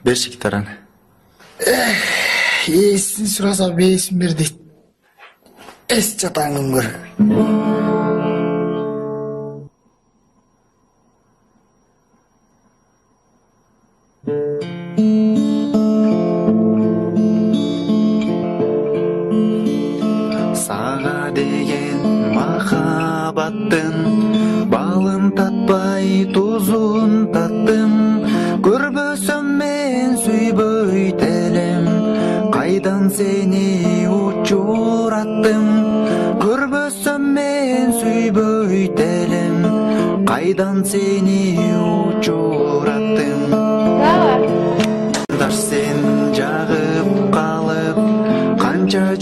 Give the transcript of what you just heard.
Берши гитараны. Есін сұраса бейсін бер дейді. Эс жатаңым көр. Сага деген махабаттын балын татпай тузун таттым. Көрбөсөм мен сүйбөйт элем, кайдан сени учураттым. Көрбөсөм мен сүйбөйт элем, кайдан сени учураттым. Даш сен жагып калып, канча